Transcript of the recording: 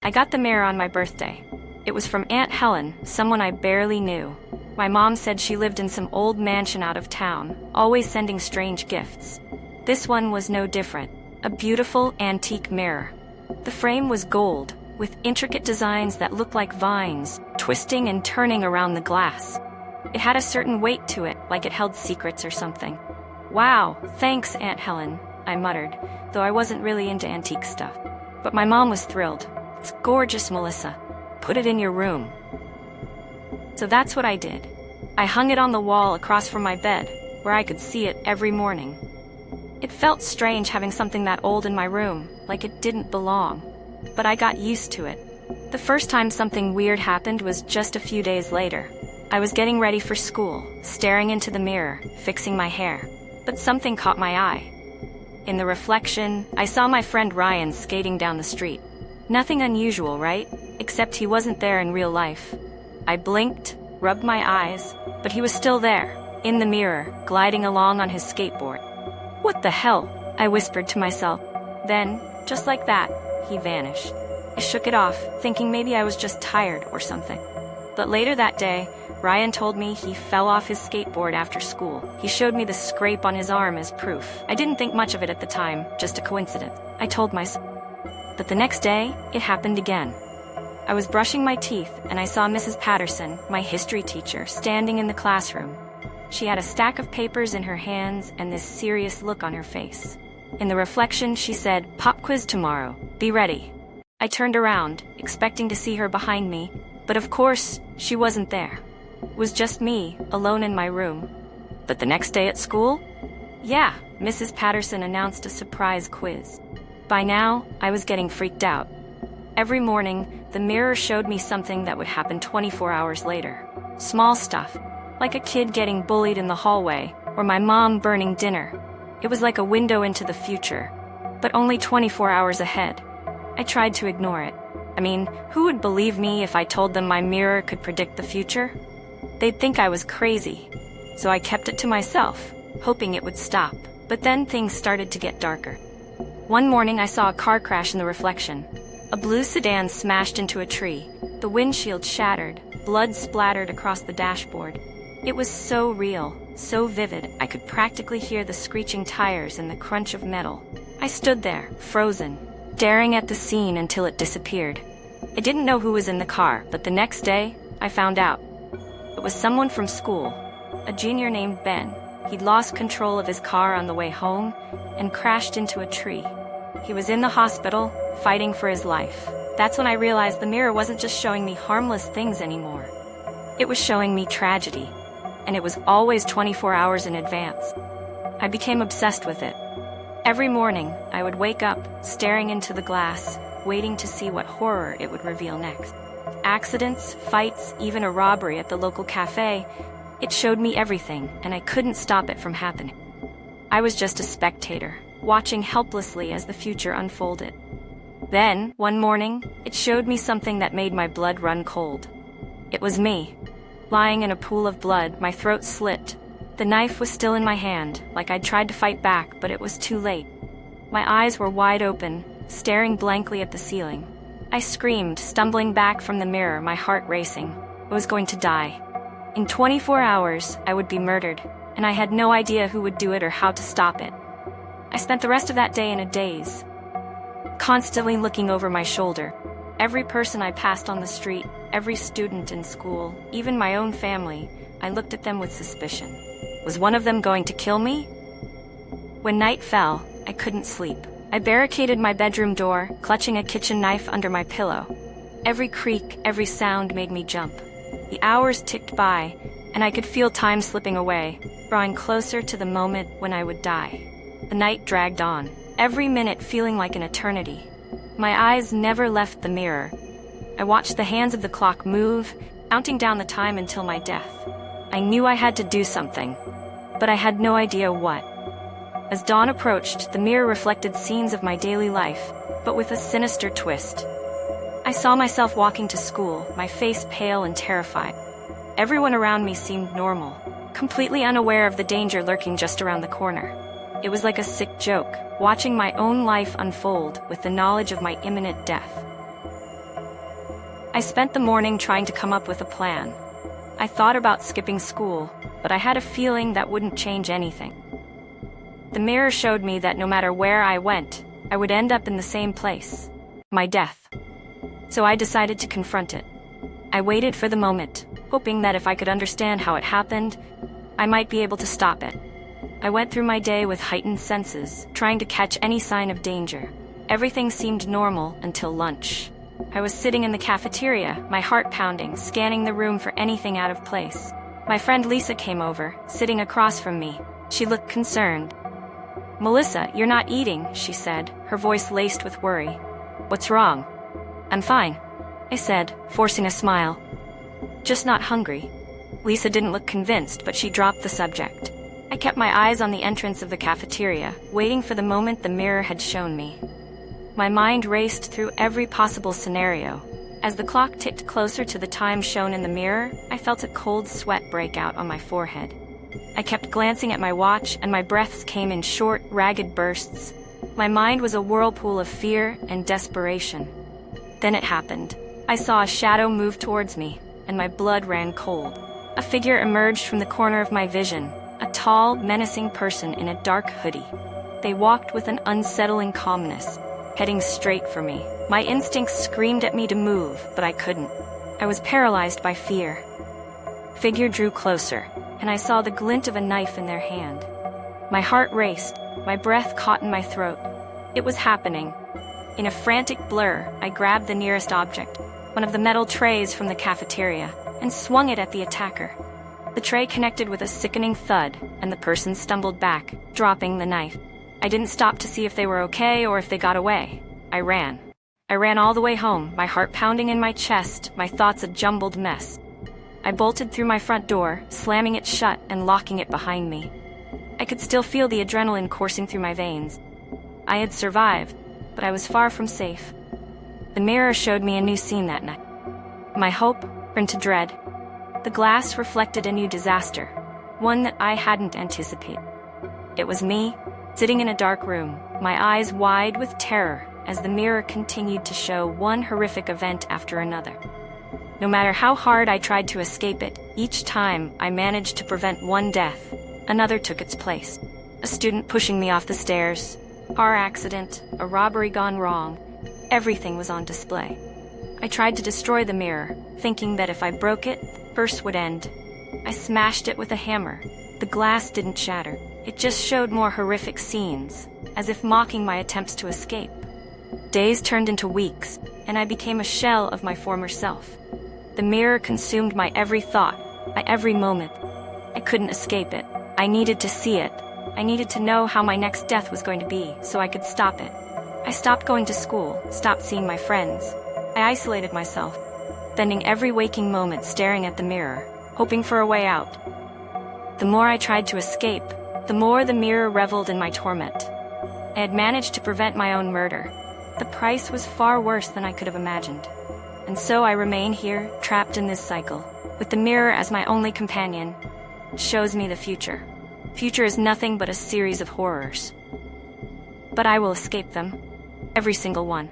I got the mirror on my birthday. It was from Aunt Helen, someone I barely knew. My mom said she lived in some old mansion out of town, always sending strange gifts. This one was no different. A beautiful, antique mirror. The frame was gold, with intricate designs that looked like vines, twisting and turning around the glass. It had a certain weight to it, like it held secrets or something. "Wow, thanks, Aunt Helen," I muttered, though I wasn't really into antique stuff. But my mom was thrilled. "It's gorgeous, Melissa. Put it in your room." So that's what I did. I hung it on the wall across from my bed, where I could see it every morning. It felt strange having something that old in my room, like it didn't belong. But I got used to it. The first time something weird happened was just a few days later. I was getting ready for school, staring into the mirror, fixing my hair. But something caught my eye. In the reflection, I saw my friend Ryan skating down the street. Nothing unusual, right? Except he wasn't there in real life. I blinked, rubbed my eyes, but he was still there, in the mirror, gliding along on his skateboard. "What the hell?" I whispered to myself. Then, just like that, he vanished. I shook it off, thinking maybe I was just tired or something. But later that day, Ryan told me he fell off his skateboard after school. He showed me the scrape on his arm as proof. I didn't think much of it at the time, just a coincidence, I told myself. But the next day, it happened again. I was brushing my teeth, and I saw Mrs. Patterson, my history teacher, standing in the classroom. She had a stack of papers in her hands and this serious look on her face. In the reflection, she said, "Pop quiz tomorrow. Be ready." I turned around, expecting to see her behind me, but of course, she wasn't there. It was just me, alone in my room. But the next day at school? Yeah, Mrs. Patterson announced a surprise quiz. By now, I was getting freaked out. Every morning, the mirror showed me something that would happen 24 hours later. Small stuff, like a kid getting bullied in the hallway, or my mom burning dinner. It was like a window into the future, but only 24 hours ahead. I tried to ignore it. I mean, who would believe me if I told them my mirror could predict the future? They'd think I was crazy. So I kept it to myself, hoping it would stop. But then things started to get darker. One morning I saw a car crash in the reflection. A blue sedan smashed into a tree. The windshield shattered. Blood splattered across the dashboard. It was so real, so vivid, I could practically hear the screeching tires and the crunch of metal. I stood there, frozen, staring at the scene until it disappeared. I didn't know who was in the car, but the next day, I found out. It was someone from school, a junior named Ben. He'd lost control of his car on the way home and crashed into a tree. He was in the hospital, fighting for his life. That's when I realized the mirror wasn't just showing me harmless things anymore. It was showing me tragedy, and it was always 24 hours in advance. I became obsessed with it. Every morning, I would wake up, staring into the glass, waiting to see what horror it would reveal next. Accidents, fights, even a robbery at the local cafe. It showed me everything, and I couldn't stop it from happening. I was just a spectator, watching helplessly as the future unfolded. Then, one morning, it showed me something that made my blood run cold. It was me. Lying in a pool of blood, my throat slit. The knife was still in my hand, like I'd tried to fight back, but it was too late. My eyes were wide open, staring blankly at the ceiling. I screamed, stumbling back from the mirror, my heart racing. I was going to die. In 24 hours, I would be murdered, and I had no idea who would do it or how to stop it. I spent the rest of that day in a daze, constantly looking over my shoulder. Every person I passed on the street, every student in school, even my own family, I looked at them with suspicion. Was one of them going to kill me? When night fell, I couldn't sleep. I barricaded my bedroom door, clutching a kitchen knife under my pillow. Every creak, every sound made me jump. The hours ticked by, and I could feel time slipping away, drawing closer to the moment when I would die. The night dragged on, every minute feeling like an eternity. My eyes never left the mirror. I watched the hands of the clock move, counting down the time until my death. I knew I had to do something, but I had no idea what. As dawn approached, the mirror reflected scenes of my daily life, but with a sinister twist. I saw myself walking to school, my face pale and terrified. Everyone around me seemed normal, completely unaware of the danger lurking just around the corner. It was like a sick joke, watching my own life unfold with the knowledge of my imminent death. I spent the morning trying to come up with a plan. I thought about skipping school, but I had a feeling that wouldn't change anything. The mirror showed me that no matter where I went, I would end up in the same place, my death. So I decided to confront it. I waited for the moment, hoping that if I could understand how it happened, I might be able to stop it. I went through my day with heightened senses, trying to catch any sign of danger. Everything seemed normal until lunch. I was sitting in the cafeteria, my heart pounding, scanning the room for anything out of place. My friend Lisa came over, sitting across from me. She looked concerned. "Melissa, you're not eating," she said, her voice laced with worry. "What's wrong?" "I'm fine," I said, forcing a smile. "Just not hungry." Lisa didn't look convinced, but she dropped the subject. I kept my eyes on the entrance of the cafeteria, waiting for the moment the mirror had shown me. My mind raced through every possible scenario. As the clock ticked closer to the time shown in the mirror, I felt a cold sweat break out on my forehead. I kept glancing at my watch, and my breaths came in short, ragged bursts. My mind was a whirlpool of fear and desperation. Then it happened. I saw a shadow move towards me, and my blood ran cold. A figure emerged from the corner of my vision, a tall, menacing person in a dark hoodie. They walked with an unsettling calmness, heading straight for me. My instincts screamed at me to move, but I couldn't. I was paralyzed by fear. The figure drew closer, and I saw the glint of a knife in their hand. My heart raced, my breath caught in my throat. It was happening. In a frantic blur, I grabbed the nearest object, one of the metal trays from the cafeteria, and swung it at the attacker. The tray connected with a sickening thud, and the person stumbled back, dropping the knife. I didn't stop to see if they were okay or if they got away. I ran. I ran all the way home, my heart pounding in my chest, my thoughts a jumbled mess. I bolted through my front door, slamming it shut and locking it behind me. I could still feel the adrenaline coursing through my veins. I had survived, but I was far from safe. The mirror showed me a new scene that night. My hope turned to dread. The glass reflected a new disaster, one that I hadn't anticipated. It was me, sitting in a dark room, my eyes wide with terror as the mirror continued to show one horrific event after another. No matter how hard I tried to escape it, each time I managed to prevent one death, another took its place. A student pushing me off the stairs, car accident, a robbery gone wrong. Everything was on display. I tried to destroy the mirror, thinking that if I broke it, the curse would end. I smashed it with a hammer. The glass didn't shatter. It just showed more horrific scenes, as if mocking my attempts to escape. Days turned into weeks, and I became a shell of my former self. The mirror consumed my every thought, my every moment. I couldn't escape it. I needed to see it. I needed to know how my next death was going to be, so I could stop it. I stopped going to school, stopped seeing my friends. I isolated myself, spending every waking moment staring at the mirror, hoping for a way out. The more I tried to escape, the more the mirror reveled in my torment. I had managed to prevent my own murder. The price was far worse than I could have imagined. And so I remain here, trapped in this cycle, with the mirror as my only companion. It shows me the future. Future is nothing but a series of horrors. But I will escape them, every single one.